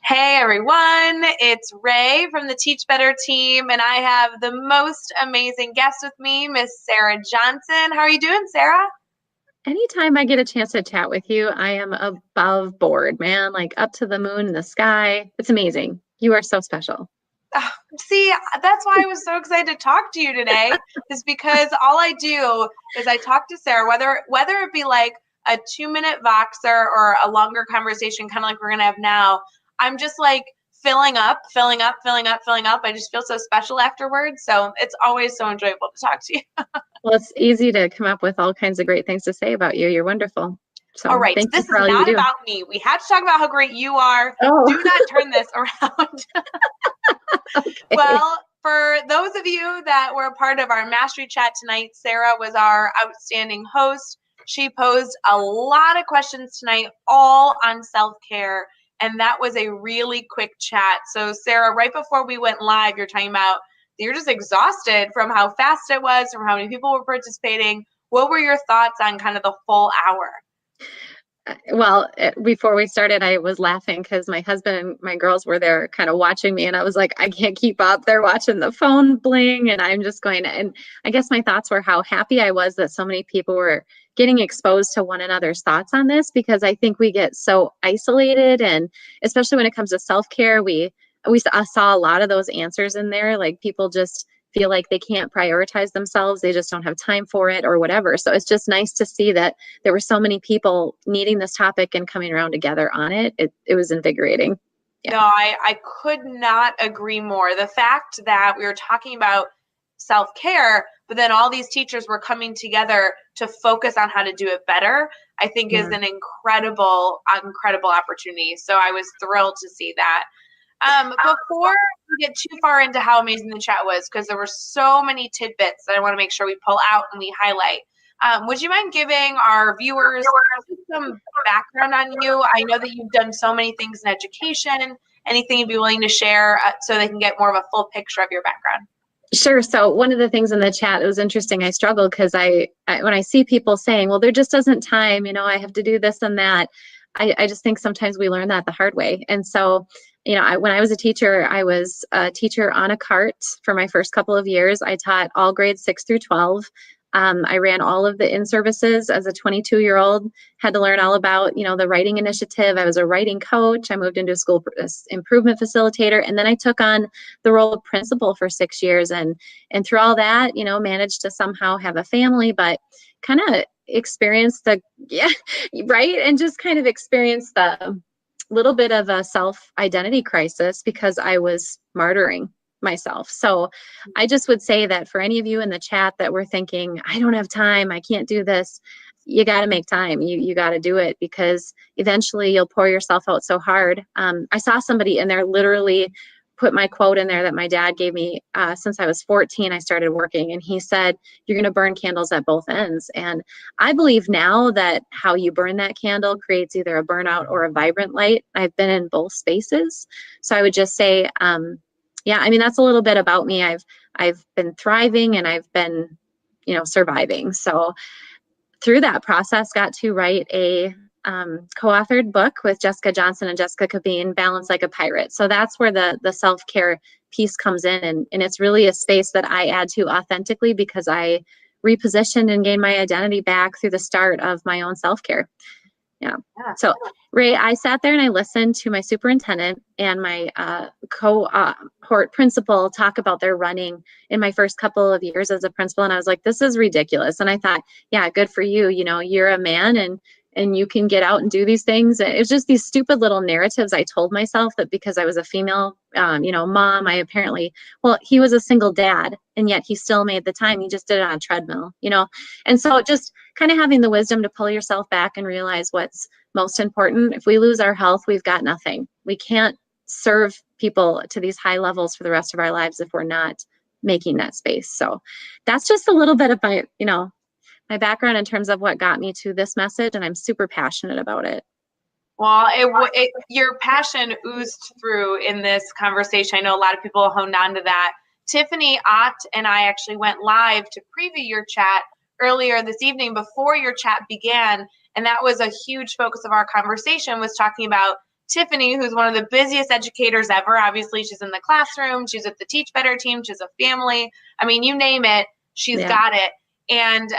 Hey everyone, it's Ray from the Teach Better team, and I have the most amazing guest with me, Miss Sarah Johnson. How are you doing, Sarah? Anytime I get a chance to chat with you, I am above board, man. Like up to the moon in the sky. It's amazing. You are so special. See, that's why I was so excited to talk to you today, is because all I do is I talk to Sarah, whether it be like a 2 minute Voxer or a longer conversation, kind of like we're gonna have now. I'm just like filling up, filling up, filling up, filling up. I just feel so special afterwards. So it's always so enjoyable to talk to you. Well, it's easy to come up with all kinds of great things to say about you. You're wonderful. All So right, thank you this for is all you not do. about me. We have to talk about how great you are. Oh, Do not turn this around. okay. Well, for those of you that were a part of our mastery chat tonight, Sarah was our outstanding host. She posed a lot of questions tonight, all on self-care, and that was a really quick chat. So, Sarah, right before we went live, you're talking about you're just exhausted from how fast it was, from how many people were participating. What were your thoughts on kind of the full hour? Well, before we started, I was laughing because my husband and my girls were there kind of watching me, and I was like, I can't keep up. They're watching the phone bling, and I'm just going to, and I guess my thoughts were how happy I was that so many people were getting exposed to one another's thoughts on this because I think we get so isolated, and especially when it comes to self-care, we saw a lot of those answers in there, like people just feel like they can't prioritize themselves, they just don't have time for it or whatever. So it's just nice to see that there were so many people needing this topic and coming around together on it. It was invigorating. Yeah. No, I could not agree more. The fact that we were talking about self care, but then all these teachers were coming together to focus on how to do it better, I think is Yeah. an incredible opportunity. So I was thrilled to see that. Before we get too far into how amazing the chat was, because there were so many tidbits that I want to make sure we pull out and we highlight. Would you mind giving our viewers some background on you? I know that you've done so many things in education. Anything you'd be willing to share so they can get more of a full picture of your background? Sure. So one of the things in the chat, it was interesting. I struggled because I when I see people saying, well, there just isn't time, I have to do this and that. I just think sometimes we learn that the hard way. And so, when I was a teacher, I was a teacher on a cart for my first couple of years. I taught all grades 6 through 12. I ran all of the in-services as a 22-year-old, had to learn all about, the writing initiative. I was a writing coach. I moved into a school improvement facilitator. And then I took on the role of principal for 6 years. And through all that, managed to somehow have a family, but kind of experienced yeah, right. And just kind of experienced the little bit of a self-identity crisis because I was martyring myself. So I just would say that for any of you in the chat that were thinking, I don't have time, I can't do this, you got to make time. You got to do it because eventually you'll pour yourself out so hard. I saw somebody in there literally put my quote in there that my dad gave me since I was 14. I started working, and he said, you're going to burn candles at both ends. And I believe now that how you burn that candle creates either a burnout or a vibrant light. I've been in both spaces. So I would just say, yeah, I mean, that's a little bit about me. I've been thriving and I've been, surviving. So through that process, got to write a co-authored book with Jessica Johnson and Jessica Cabine, Balance Like a Pirate. So that's where the self-care piece comes in. And it's really a space that I add to authentically because I repositioned and gained my identity back through the start of my own self-care. Yeah. So Ray, I sat there and I listened to my superintendent and my cohort principal talk about their running in my first couple of years as a principal. And I was like, this is ridiculous. And I thought, yeah, good for you. You're a man and you can get out and do these things. And it's just these stupid little narratives I told myself that because I was a female, mom, well, he was a single dad and yet he still made the time. He just did it on a treadmill, And so just kind of having the wisdom to pull yourself back and realize what's most important. If we lose our health, we've got nothing. We can't serve people to these high levels for the rest of our lives if we're not making that space. So that's just a little bit of my background in terms of what got me to this message, and I'm super passionate about it. Well, your passion oozed through in this conversation. I know a lot of people honed on to that. Tiffany Ott and I actually went live to preview your chat earlier this evening before your chat began, and that was a huge focus of our conversation, was talking about Tiffany, who's one of the busiest educators ever. Obviously, she's in the classroom, she's with the Teach Better team, she's a family. I mean, you name it, she's got it. And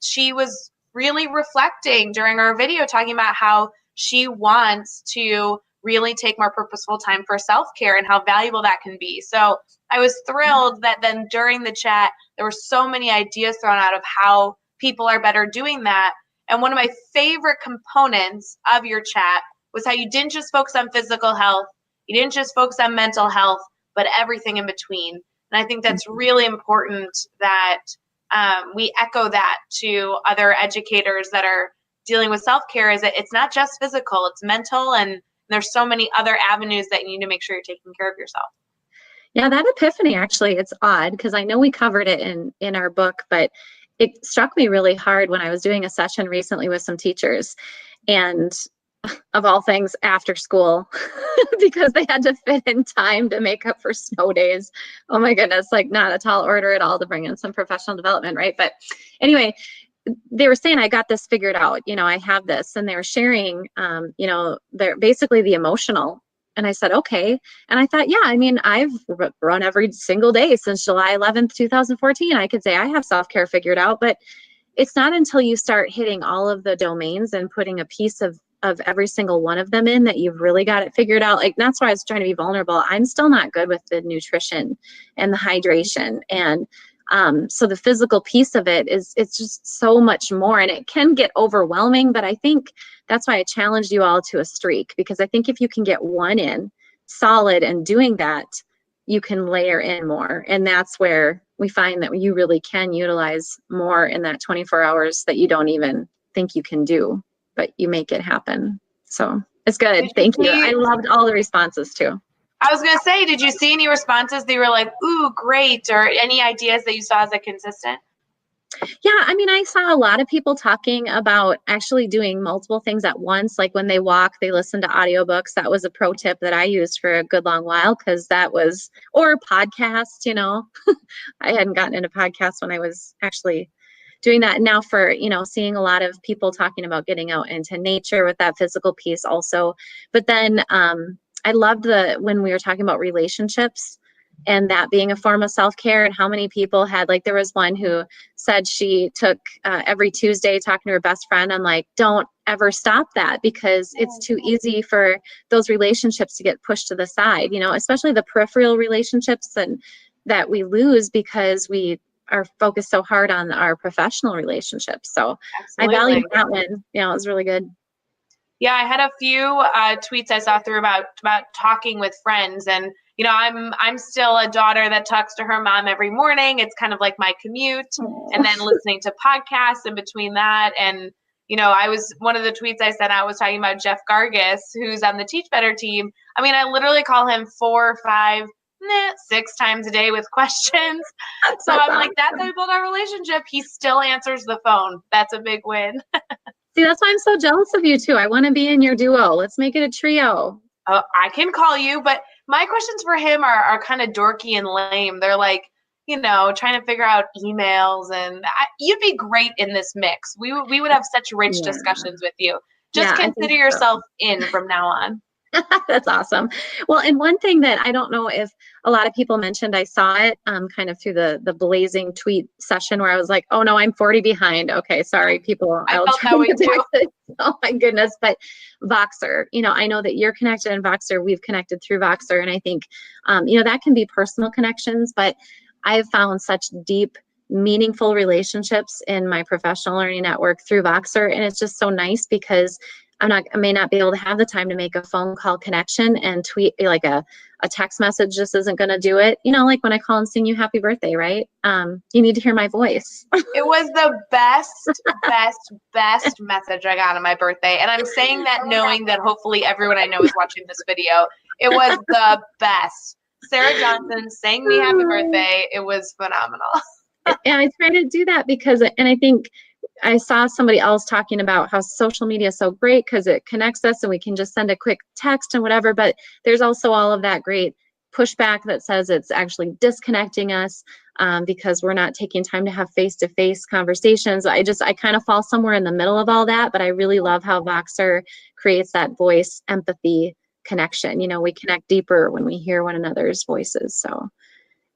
she was really reflecting during our video, talking about how she wants to really take more purposeful time for self-care and how valuable that can be. So I was thrilled that then during the chat, there were so many ideas thrown out of how people are better doing that. And one of my favorite components of your chat was how you didn't just focus on physical health, you didn't just focus on mental health, but everything in between. And I think that's really important that we echo that to other educators that are dealing with self-care, is that it's not just physical, it's mental, and there's so many other avenues that you need to make sure you're taking care of yourself. Yeah, that epiphany, actually, it's odd because I know we covered it in our book, but it struck me really hard when I was doing a session recently with some teachers, and of all things, after school, because they had to fit in time to make up for snow days. Oh my goodness, like not a tall order at all to bring in some professional development, right? But anyway, they were saying, I got this figured out, I have this, and they were sharing, they're basically the emotional. And I said, okay. And I thought, yeah, I mean, I've run every single day since July 11th, 2014. I could say I have self-care figured out, but it's not until you start hitting all of the domains and putting a piece of every single one of them in that you've really got it figured out. Like, that's why I was trying to be vulnerable. I'm still not good with the nutrition and the hydration. And so the physical piece of it it's just so much more, and it can get overwhelming, but I think that's why I challenged you all to a streak, because I think if you can get one in solid and doing that, you can layer in more. And that's where we find that you really can utilize more in that 24 hours that you don't even think you can do, but you make it happen. So it's good. Thank you. I loved all the responses too. I was going to say, did you see any responses that you were like, ooh, great, or any ideas that you saw as a consistent? Yeah, I mean, I saw a lot of people talking about actually doing multiple things at once. Like when they walk, they listen to audiobooks. That was a pro tip that I used for a good long while, because that was, or podcasts, I hadn't gotten into podcasts when I was actually doing that. And now for, seeing a lot of people talking about getting out into nature with that physical piece also. But then I loved when we were talking about relationships and that being a form of self-care, and how many people had, like, there was one who said she took every Tuesday talking to her best friend. I'm like, don't ever stop that, because it's too easy for those relationships to get pushed to the side, especially the peripheral relationships that we lose because we are focused so hard on our professional relationships. So absolutely. I value that one. It was really good. Yeah, I had a few tweets I saw through about talking with friends, and I'm still a daughter that talks to her mom every morning. It's kind of like my commute. Aww. And then listening to podcasts in between that. And I was, one of the tweets I sent out was talking about Jeff Gargis, who's on the Teach Better team. I mean, I literally call him 4, 5, 6 times a day with questions. So I'm like, that's how we build our relationship. He still answers the phone. That's a big win. See, that's why I'm so jealous of you too. I want to be in your duo. Let's make it a trio. I can call you, but my questions for him are kind of dorky and lame. They're like, trying to figure out emails, and you'd be great in this mix. We would have such rich discussions with you. Just consider yourself in from now on. That's awesome. Well, and one thing that I don't know if a lot of people mentioned, I saw it kind of through the blazing tweet session where I was like, oh no, I'm 40 behind. Okay, sorry, people. I felt that way too. Oh my goodness. But Voxer, I know that you're connected in Voxer. We've connected through Voxer. And I think, that can be personal connections, but I've found such deep, meaningful relationships in my professional learning network through Voxer. And it's just so nice because I may not be able to have the time to make a phone call connection, and tweet, like a text message just isn't going to do it. Like when I call and sing you happy birthday, right? You need to hear my voice. It was the best message I got on my birthday. And I'm saying that knowing that hopefully everyone I know is watching this video. It was the best. Sarah Johnson sang me happy birthday. It was phenomenal. And I try to do that because, and I think I saw somebody else talking about how social media is so great because it connects us and we can just send a quick text and whatever, but there's also all of that great pushback that says it's actually disconnecting us because we're not taking time to have face-to-face conversations. I kind of fall somewhere in the middle of all that, but I really love how Voxer creates that voice empathy connection. We connect deeper when we hear one another's voices. So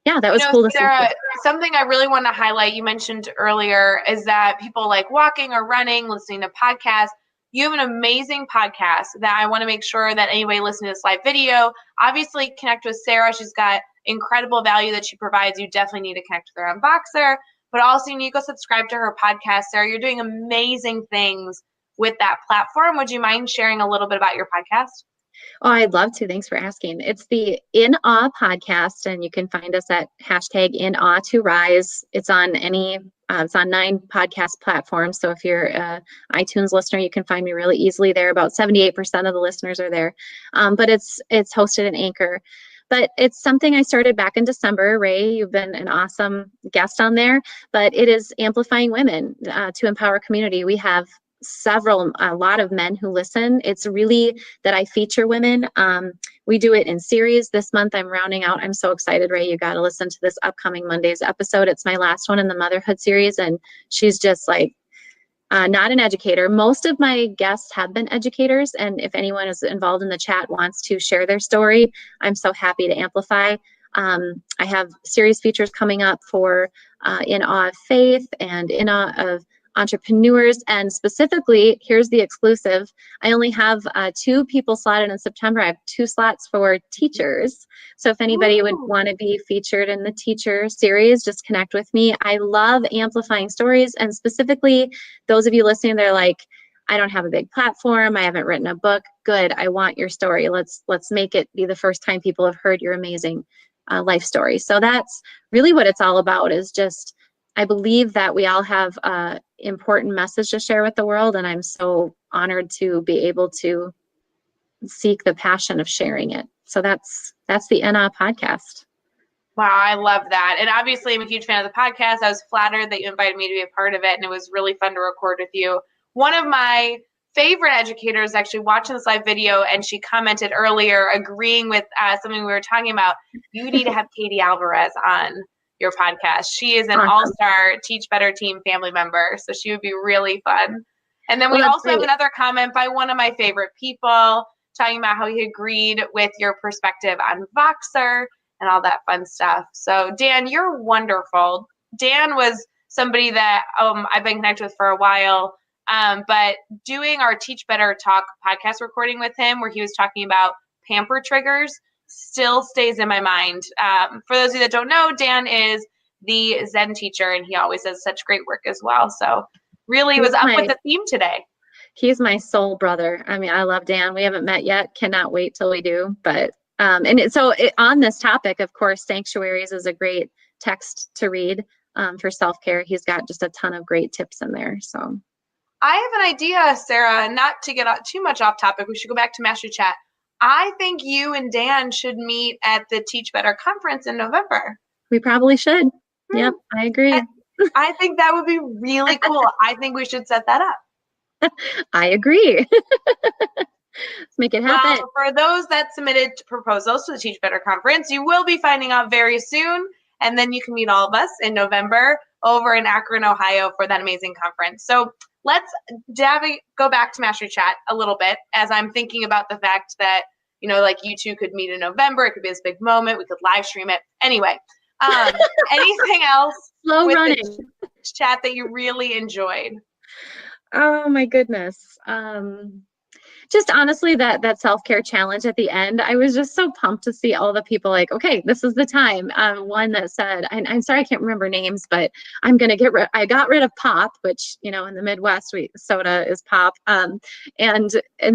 yeah, that was cool to see. Sarah, something I really want to highlight, you mentioned earlier, is that people like walking or running, listening to podcasts. You have an amazing podcast that I want to make sure that anybody listening to this live video, obviously connect with Sarah. She's got incredible value that she provides. You definitely need to connect with her on Voxer, but also you need to go subscribe to her podcast. Sarah, you're doing amazing things with that platform. Would you mind sharing a little bit about your podcast? Oh, I'd love to. Thanks for asking. It's the In Awe podcast, and you can find us at #InAweToRise. It's on it's on 9 podcast platforms. So if you're an iTunes listener, you can find me really easily there. About 78% of the listeners are there. But it's hosted in Anchor. But it's something I started back in December. Ray, you've been an awesome guest on there. But it is amplifying women to empower community. We have a lot of men who listen. It's really that I feature women. We do it in series. This month I'm rounding out. I'm so excited, Ray. You got to listen to this upcoming Monday's episode. It's my last one in the motherhood series, and she's just like not an educator. Most of my guests have been educators, and if anyone is involved in the chat wants to share their story, I'm so happy to amplify. I have series features coming up for In Awe of Faith and In Awe of Entrepreneurs, and specifically, here's the exclusive. I only have 2 people slotted in September. I have 2 slots for teachers. So if anybody would want to be featured in the teacher series, just connect with me. I love amplifying stories, and specifically those of you listening, they're like, I don't have a big platform. I haven't written a book. Good. I want your story. Let's make it be the first time people have heard your amazing life story. So that's really what it's all about, is just, I believe that we all have an important message to share with the world, and I'm so honored to be able to seek the passion of sharing it. So that's the NA podcast. Wow, I love that. And obviously, I'm a huge fan of the podcast. I was flattered that you invited me to be a part of it, and it was really fun to record with you. One of my favorite educators actually watching this live video, and she commented earlier, agreeing with something we were talking about. You need to have Katie Alvarez on your podcast. She is an all-star Teach Better Team family member, so she would be really fun. And then we also have another comment by one of my favorite people talking about how he agreed with your perspective on Voxer and all that fun stuff. So Dan, you're wonderful. Dan was somebody that I've been connected with for a while, but doing our Teach Better Talk podcast recording with him, where he was talking about pamper triggers, still stays in my mind. For those of you that don't know, Dan is the Zen teacher, and he always does such great work as well. So really was up with the theme today. He's my soul brother. I mean, I love Dan. We haven't met yet. Cannot wait till we do. But on this topic, of course, Sanctuaries is a great text to read for self-care. He's got just a ton of great tips in there. So I have an idea, Sarah, not to get too much off topic. We should go back to Master Chat. I think you and Dan should meet at the Teach Better conference in November. We probably should. Yep, I agree. I think that would be really cool. I think we should set that up. I agree. Let's make it happen. Well, for those that submitted proposals to the Teach Better conference, you will be finding out very soon, and then you can meet all of us in November over in Akron, Ohio for that amazing conference. So let's go back to Master Chat a little bit, as I'm thinking about the fact that, like you two could meet in November. It could be this big moment. We could live stream it. Anyway, anything else Slow with running the chat that you really enjoyed? Oh my goodness. Just honestly, that self-care challenge at the end, I was just so pumped to see all the people like, okay, this is the time. One that said, I'm sorry, I can't remember names, but I got rid of pop, which, in the Midwest, soda is pop. And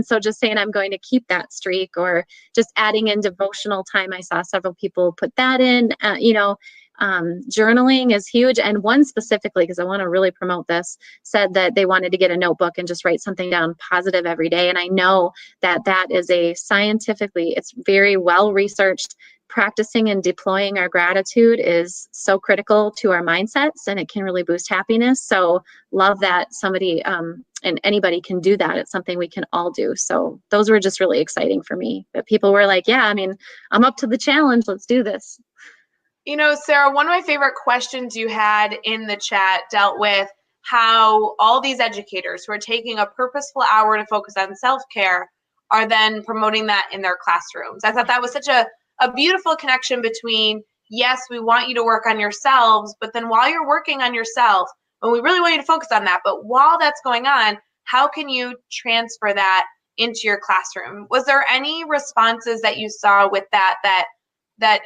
so just saying I'm going to keep that streak, or just adding in devotional time. I saw several people put that in, journaling is huge. And one specifically, because I want to really promote this, said that they wanted to get a notebook and just write something down positive every day. And I know that is it's very well researched. Practicing and deploying our gratitude is so critical to our mindsets, and it can really boost happiness. So love that somebody and anybody can do that. It's something we can all do. So those were just really exciting for me, that people were like, yeah, I'm up to the challenge. Let's do this. Sarah, one of my favorite questions you had in the chat dealt with how all these educators who are taking a purposeful hour to focus on self-care are then promoting that in their classrooms. I thought that was such a beautiful connection between, yes, we want you to work on yourselves, but then while you're working on yourself, and we really want you to focus on that, but while that's going on, how can you transfer that into your classroom? Was there any responses that you saw with that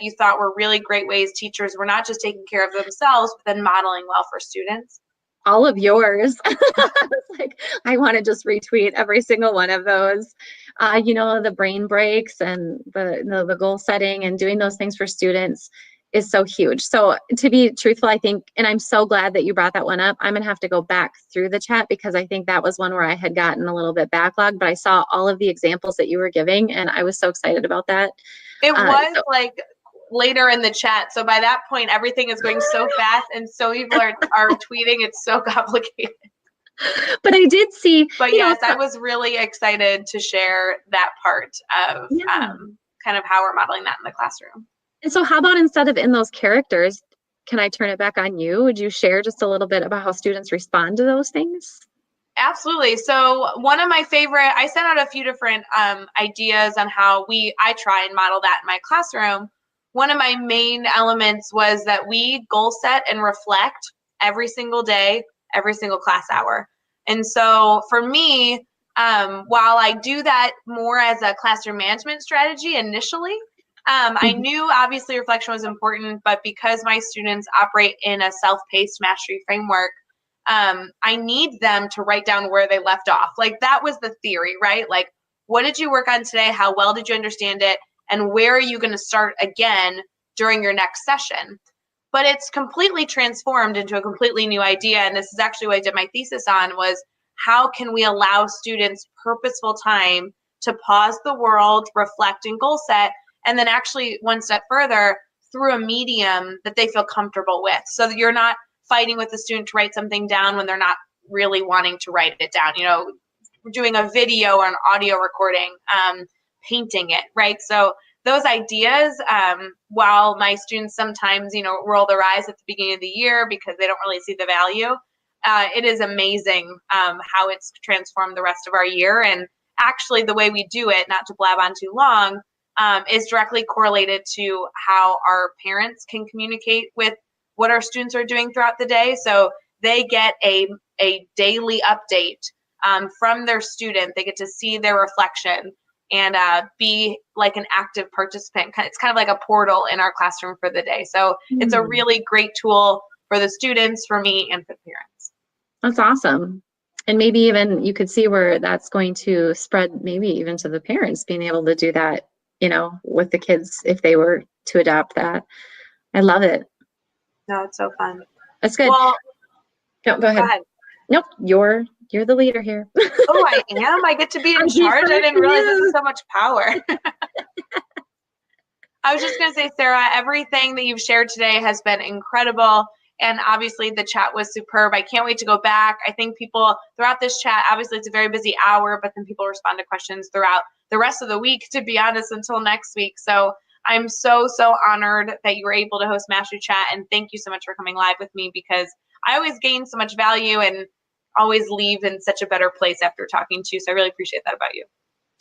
you thought were really great ways teachers were not just taking care of themselves, but then modeling well for students? All of yours. It's like, I want to just retweet every single one of those. The brain breaks and the goal setting and doing those things for students is so huge. So to be truthful, I think, and I'm so glad that you brought that one up. I'm gonna have to go back through the chat because I think that was one where I had gotten a little bit backlogged, but I saw all of the examples that you were giving and I was so excited about that. It was like later in the chat. So by that point, everything is going so fast and so people are tweeting. It's so complicated. But I did see. But yes, I was really excited to share that part of kind of how we're modeling that in the classroom. And so how about instead of in those characters, can I turn it back on you? Would you share just a little bit about how students respond to those things? Absolutely. So one of my favorite, I sent out a few different ideas on how I try and model that in my classroom. One of my main elements was that we goal set and reflect every single day, every single class hour. And so for me, while I do that more as a classroom management strategy initially, I knew obviously reflection was important, but because my students operate in a self-paced mastery framework, I need them to write down where they left off. Like that was the theory, right? Like, what did you work on today? How well did you understand it? And where are you going to start again during your next session? But it's completely transformed into a completely new idea. And this is actually what I did my thesis on, was how can we allow students purposeful time to pause the world, reflect, and goal set, and then actually one step further through a medium that they feel comfortable with, so that you're not fighting with the student to write something down when they're not really wanting to write it down. We're doing a video or an audio recording, painting it, right? So those ideas, while my students sometimes, roll their eyes at the beginning of the year because they don't really see the value, it is amazing how it's transformed the rest of our year. And actually the way we do it, not to blab on too long, is directly correlated to how our parents can communicate with what our students are doing throughout the day. So they get a daily update from their student. They get to see their reflection and be like an active participant. It's kind of like a portal in our classroom for the day. So it's a really great tool for the students, for me, and for the parents. That's awesome. And maybe even you could see where that's going to spread, maybe even to the parents being able to do that, with the kids if they were to adopt that. I love it. No, it's so fun. That's good. Well, no, go ahead. Nope, you're the leader here. Oh, I am? I get to be in charge? I didn't realize this is so much power. I was just going to say, Sarah, everything that you've shared today has been incredible. And obviously the chat was superb. I can't wait to go back. I think people throughout this chat, obviously it's a very busy hour, but then people respond to questions throughout the rest of the week, to be honest, until next week. So I'm so, so honored that you were able to host Mastery Chat. And thank you so much for coming live with me, because I always gain so much value and always leave in such a better place after talking to you. So I really appreciate that about you.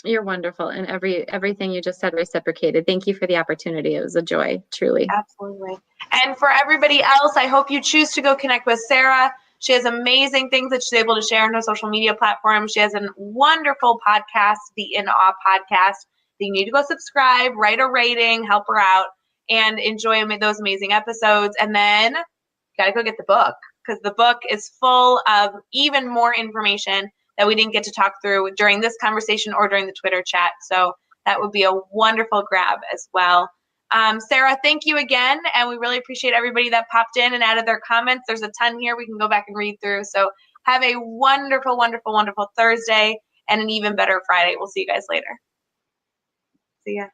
You're wonderful. And everything you just said reciprocated. Thank you for the opportunity. It was a joy, truly. Absolutely. And for everybody else, I hope you choose to go connect with Sarah. She has amazing things that she's able to share on her social media platforms. She has a wonderful podcast, the In Awe podcast. You need to go subscribe, write a rating, help her out, and enjoy those amazing episodes. And then you got to go get the book, because the book is full of even more information that we didn't get to talk through during this conversation or during the Twitter chat. So that would be a wonderful grab as well. Sarah, thank you again. And we really appreciate everybody that popped in and added their comments. There's a ton here we can go back and read through. So have a wonderful, wonderful, wonderful Thursday and an even better Friday. We'll see you guys later. See ya.